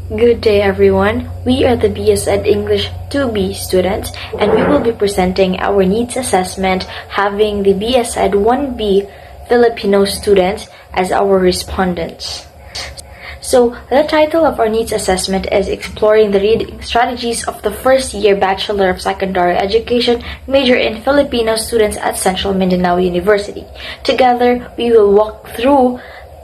Good day everyone. We are the BS Ed English 2B students and we will be presenting our needs assessment having the BS Ed 1B Filipino students as our respondents. So, the title of our needs assessment is Exploring the Reading Strategies of the First Year Bachelor of Secondary Education major in Filipino students at Central Mindanao University. Together, we will walk through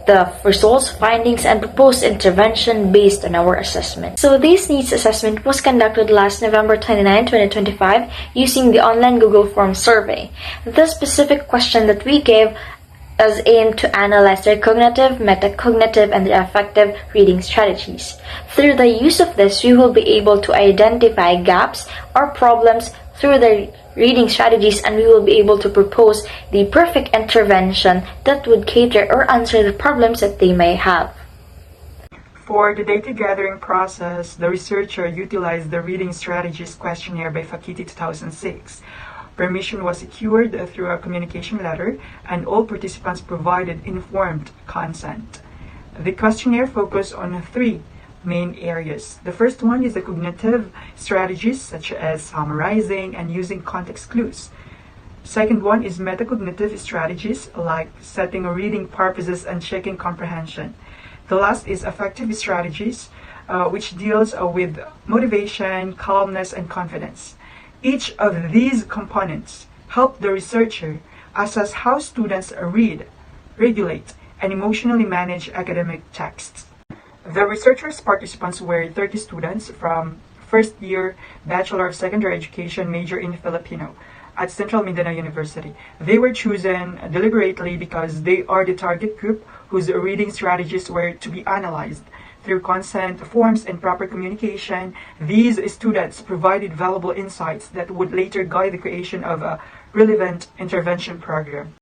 the results, findings, and proposed intervention based on our assessment. So this needs assessment was conducted last November 29, 2025 using the online Google Forms survey. The specific question that we gave is aimed to analyze their cognitive, metacognitive, and their affective reading strategies. Through the use of this, we will be able to identify gaps or problems through their reading strategies, and we will be able to propose the perfect intervention that would cater or answer the problems that they may have. For the data gathering process, the researcher utilized the Reading Strategies Questionnaire by Fakiti 2006. Permission was secured through a communication letter, and all participants provided informed consent. The questionnaire focused on three main areas. The first one is the cognitive strategies such as summarizing and using context clues. Second one is metacognitive strategies like setting reading purposes and checking comprehension. The last is affective strategies, which deals with motivation, calmness, and confidence. Each of these components help the researcher assess how students read, regulate, and emotionally manage academic texts. The researchers' participants were 30 students from first year Bachelor of Secondary Education major in Filipino at Central Mindanao University. They were chosen deliberately because they are the target group whose reading strategies were to be analyzed. Through consent forms and proper communication, these students provided valuable insights that would later guide the creation of a relevant intervention program.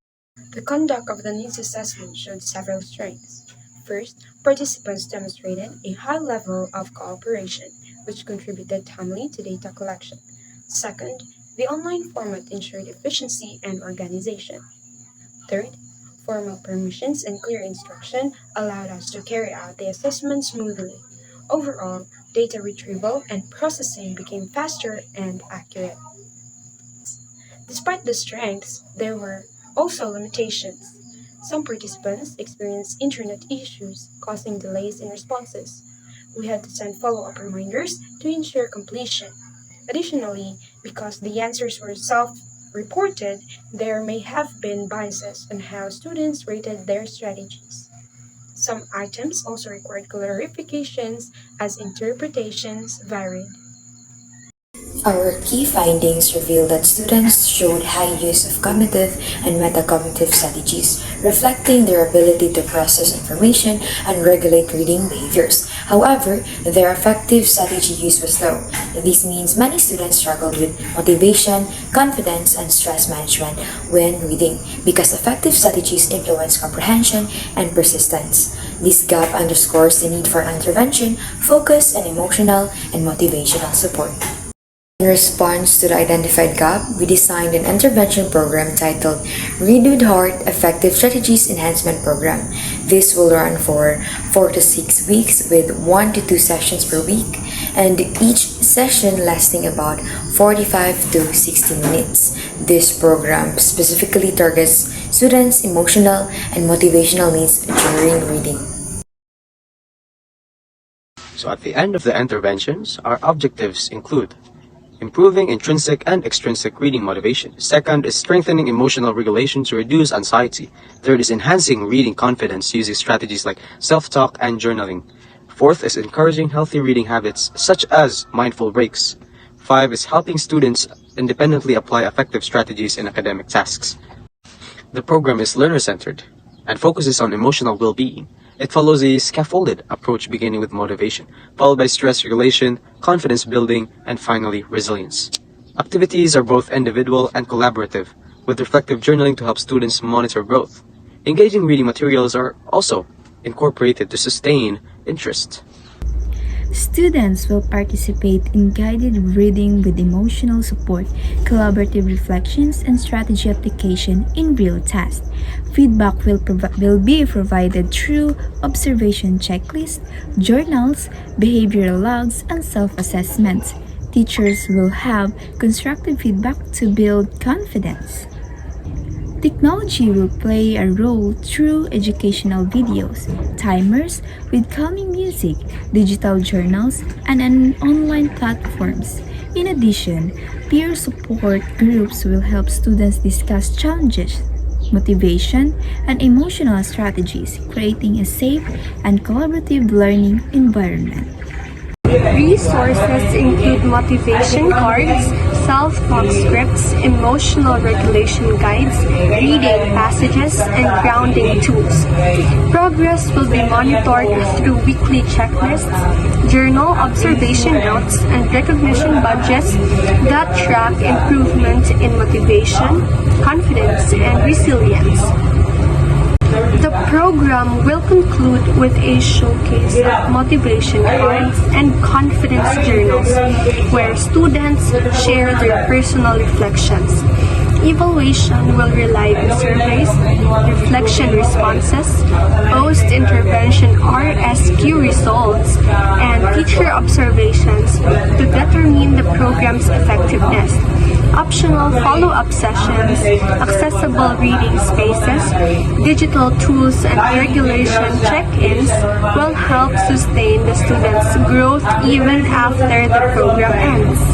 The conduct of the needs assessment showed several strengths. First, participants demonstrated a high level of cooperation, which contributed timely to data collection. Second, the online format ensured efficiency and organization. Third, formal permissions and clear instruction allowed us to carry out the assessment smoothly. Overall, data retrieval and processing became faster and accurate. Despite the strengths, there were also limitations. Some participants experienced internet issues, causing delays in responses. We had to send follow-up reminders to ensure completion. Additionally, because the answers were self-reported, there may have been biases on how students rated their strategies. Some items also required clarifications as interpretations varied. Our key findings reveal that students showed high use of cognitive and metacognitive strategies, reflecting their ability to process information and regulate reading behaviors. However, their effective strategy use was low. This means many students struggled with motivation, confidence, and stress management when reading because effective strategies influence comprehension and persistence. This gap underscores the need for intervention, focus, and emotional and motivational support. In response to the identified gap, we designed an intervention program titled Read with Heart Effective Strategies Enhancement Program. This will run for 4 to 6 weeks with 1 to 2 sessions per week, and each session lasting about 45 to 60 minutes. This program specifically targets students' emotional and motivational needs during reading. So at the end of the interventions, our objectives include improving intrinsic and extrinsic reading motivation. Second is strengthening emotional regulation to reduce anxiety. Third is enhancing reading confidence using strategies like self-talk and journaling. Fourth is encouraging healthy reading habits such as mindful breaks. 5 is helping students independently apply effective strategies in academic tasks. The program is learner-centered and focuses on emotional well-being. It follows a scaffolded approach beginning with motivation, followed by stress regulation, confidence building, and finally, resilience. Activities are both individual and collaborative, with reflective journaling to help students monitor growth. Engaging reading materials are also incorporated to sustain interest. Students will participate in guided reading with emotional support, collaborative reflections, and strategy application in real tasks. Feedback will be provided through observation checklists, journals, behavioral logs, and self-assessments. Teachers will have constructive feedback to build confidence. Technology will play a role through educational videos, timers with calming music, digital journals, and online platforms. In addition, peer support groups will help students discuss challenges, motivation, and emotional strategies, creating a safe and collaborative learning environment. Resources include motivation cards, self-talk scripts, emotional regulation guides, reading passages, and grounding tools. Progress will be monitored through weekly checklists, journal observation notes, and recognition budgets that track improvement in motivation, confidence, and resilience. The program will conclude with a showcase of motivation cards and confidence journals where students share their personal reflections. Evaluation will rely on surveys, reflection responses, post-intervention RSQ results, and teacher observations to determine the program's effectiveness. Optional follow-up sessions, accessible reading spaces, digital tools, and regulation check-ins will help sustain the students' growth even after the program ends.